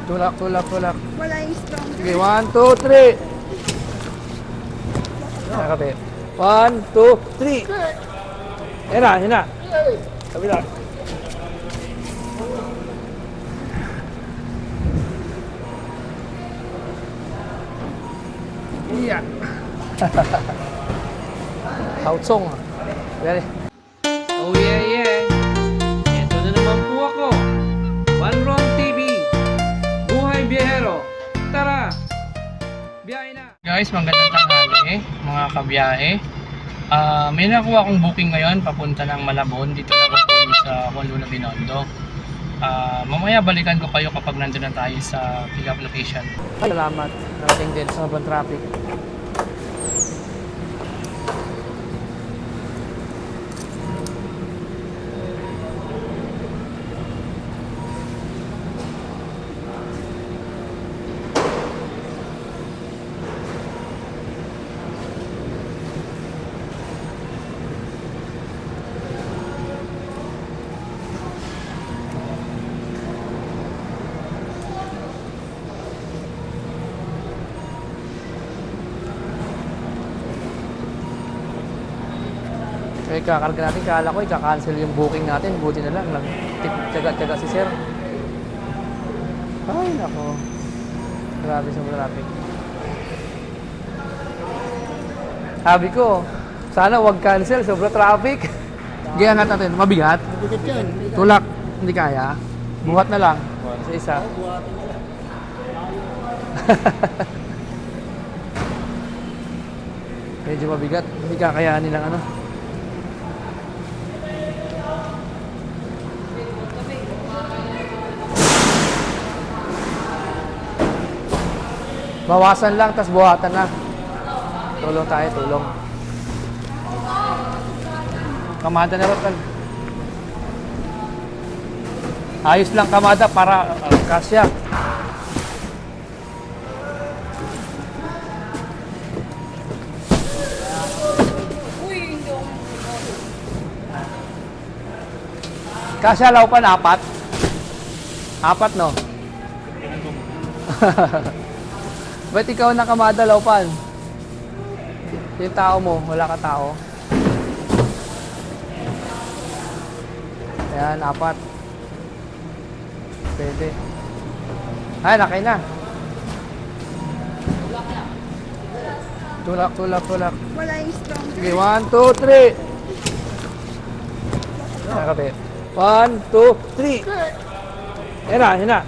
Tulak, tulak, tulak. Wala yung strong. Sige, 1, 2, 3. Nakabi. 1, 2, 3. Yan na, yan na. Kabila. Iya. Hautsong. Dali. Oh yeah, yeah. Ito na naman po ako. Manron TV. Buhay Biyahero. Tara! Biyahe na! Guys, magandang tanghali mga kabiyahe. May nakuha akong booking ngayon papunta ng Malabon. Dito na ako po sa Juan Luna, Binondo. Mamaya balikan ko kayo kapag nandun na tayo sa pick-up location. Salamat. Narating din sa sobrang traffic. Eh, kakarga natin, kala ko i-cancel yung booking natin. Buti na lang, tiyaga-tiyaga si sir. Ay, nako. Grabe sa traffic. Sabi ko, sana wag cancel, sobra traffic. Gaya nga natin, mabigat. Mabigat yan. Tulak, hindi kaya. Buhat na lang. Isa-isa. Medyo mabigat, hindi kakayanin ng ano. Bawasan lang, tas buhatan na. Tulong tayo, tulong. Kamada na rin. Ayos lang kamada para kasya. Kasya laupan, 4. 4, no? Ba't ikaw na kamada, laupan? Yung tao mo, wala ka tao. Ayan, 4. Pwede. Ay, nakay na. Tulak, tulak, tulak. Wala yung strong. Sige, 1, 2, 3. Nakabi. 1, 2, 3. Yan na, yan na.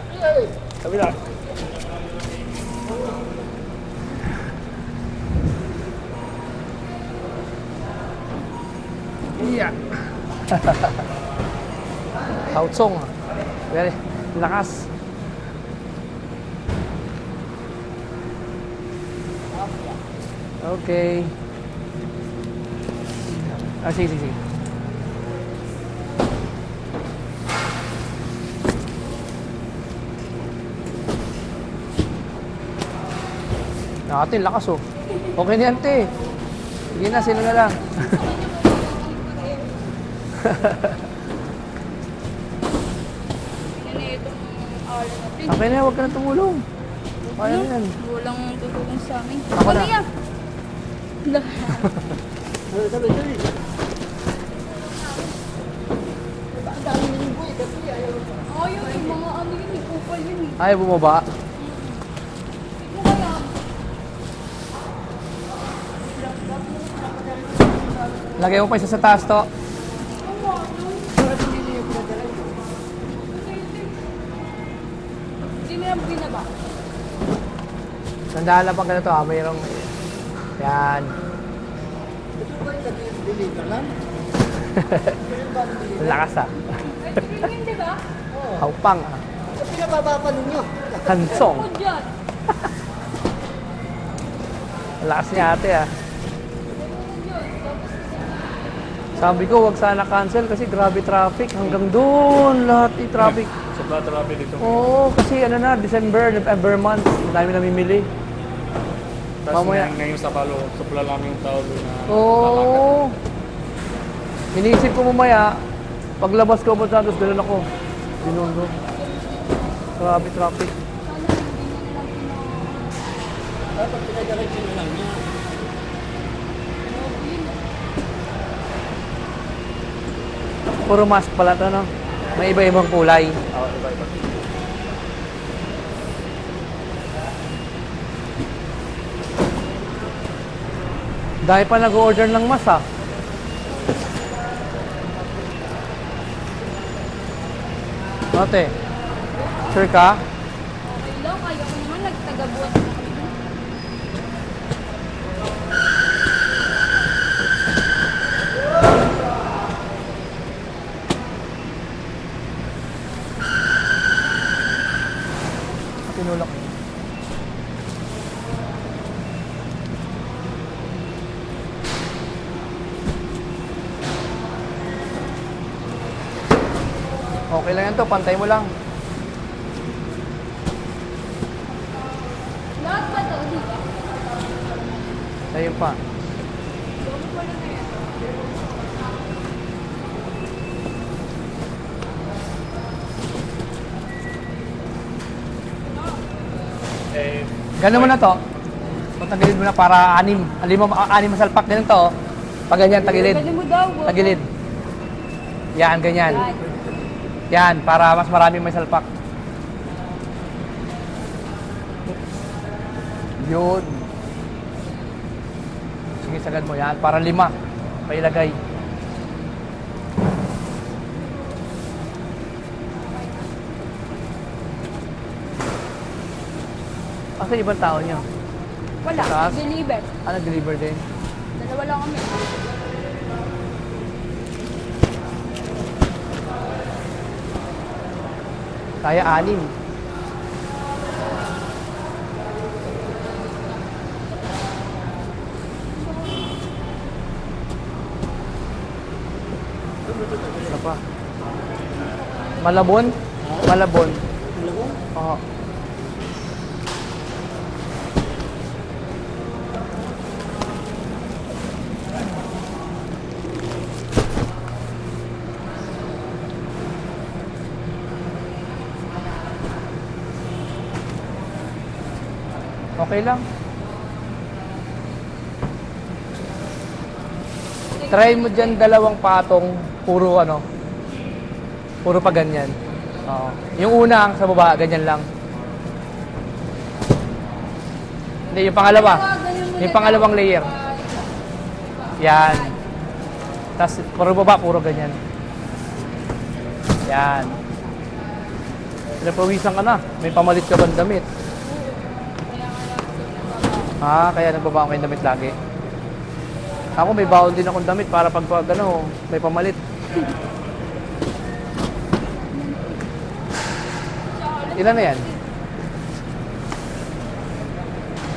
Kabila. Iya. Hautsong. Very lakas. Okay. Sige, sige, sige. Nakatin, lakas oh. Okay na yan, te. Sige na, sila na lang. Okay na, huwag ka na tumulong. Kaya na yan. Walang tutulong sa amin. Ako na. Ayaw eh, mga ano yun, kupal yun eh. Ay, bumaba. Ito kaya. Lagay mo pa isa sa taas to. Hindi mo yung binaba. Sandaan lang pag ganito mayroong... Yan. Lakas ah. Ito yun, di ba? Haupang ah. Pinababa pa ninyo. Hansong. Ako dyan. Lakas niya ate ah. Sabi ko, wag sana cancel kasi grabe traffic. Hanggang doon, lahat yung traffic. Sobrang traffic dito. Oo, kasi ano na, December, November month. Ang dami namimili. Tapos Mamaya. ngayon sa Palo, supla lang yung tao doon na Oo. Iniisip ko mamaya, paglabas ko po Santos, ganun ako. Binondo. Grabe traffic. Dapat pinadiretso na lang niya. Puro mask pala to, no? May iba-ibang kulay. Oo, iba-iba. Dahil pa nag-order ng mask, ah. Ate, sure ka? Okay lang, kaya ko naman nagtagabuhat na kami. Tinulak. Okay lang yan to, pantay mo lang. Lahat ba to, di ba? Ayun pa. Bakit wala na yan? Eh, Ganun mo na to. Tagilid mo na para anim masalpak. Ganun to. Pag ganyan, tagilid. Galing mo daw. Tagilid. Yan, ganyan. Yan, para mas maraming may salpak. Yun. Sige, sagad mo yan. Para 5. Pailagay. Asa ibang tao niyo? Wala, Taas? deliver. Deliver din. Dalawa lang kami. Kaya 6. Isa pa. Malabon? Malabon. Oo. Okay lang. Try mo dyan 2 patong, puro puro pa ganyan. Oo. Yung una, sa baba, ganyan lang. Hindi, yung pangalawa. Yung pangalawang layer. Yan. Tapos, puro baba, puro ganyan. Yan. Pinapawisan ka na. May pamalit ka bang damit? Kaya nagbabaon kayo damit lagi. Ako may baon din akong damit para pag may pamalit. Ilan na yan?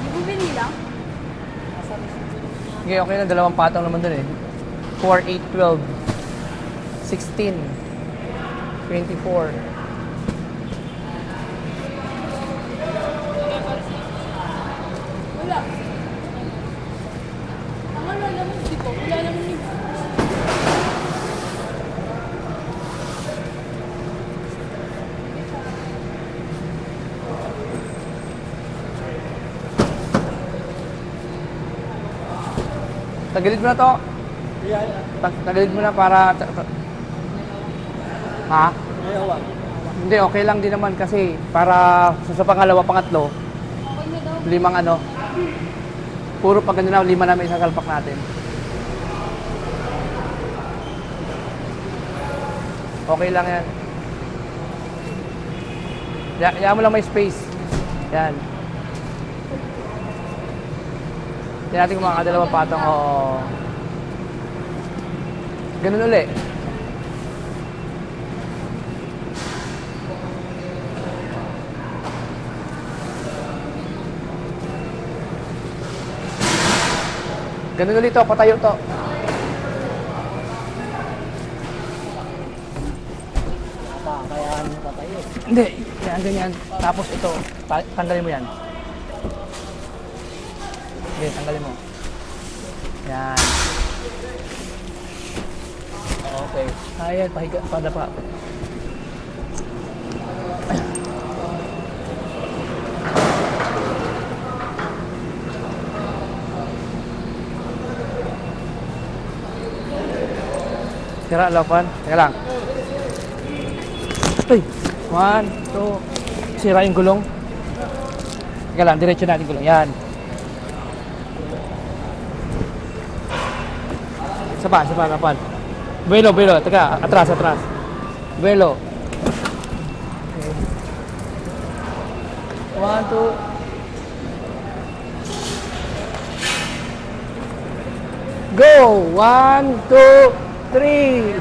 Hindi mo binila? Okay, okay na. 2 patong naman dun eh. 4, 8, 12, 16, 24. Wala. Ang wala naman, di ba? Wala naman yung... Tagilid mo na to. Tagilid mo na para... Ha? Hindi, okay lang din naman kasi para sa pangalawa, pangatlo, Okay na daw. 5 puro pag ganun na, 5 na may sasalpak natin. Okay lang yan. Yan mo lang may space. Yan. Yan natin kung makakadalawang patong. Oo. Ganun uli. Ganun ulit to, patayo to. Kaya ano patayo. Hindi, yan ganyan. Tapos ito, tanggalin mo yan. Sige, tanggalin mo. Yan. Okay. Ayan, pahiga, padapa. Sira, lapan. Teka lang. Ay! 1, 2. Sira yung gulong. Teka lang, diretso natin gulong. Yan. Sapa, lapan. Buelo. Teka, atras. Buelo. Okay. 1, 2. Go! 1, 2, 3.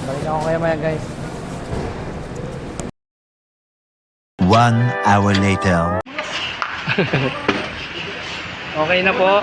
Balik ako kaya maya guys. 1 hour later. Okay na po.